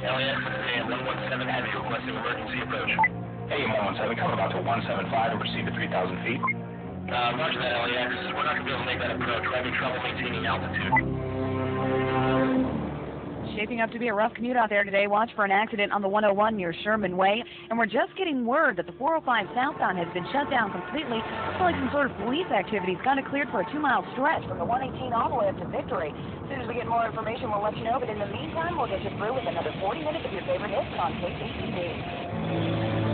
LAX, today 117 Heavy, requesting emergency approach. Hey, 117, coming about to 175 and proceed to 3,000 feet. Roger that, LAX. We're not going to be able to make that approach. We're having trouble maintaining altitude. Shaping up to be a rough commute out there today. Watch for an accident on the 101 near Sherman Way. And we're just getting word that the 405 southbound has been shut down completely. It's like some sort of police activity. It's kind of cleared for a 2-mile stretch from the 118 all the way up to Victory. As soon as we get more information, we'll let you know. But in the meantime, we'll get you through with another 40 minutes of your favorite hits on KCTV.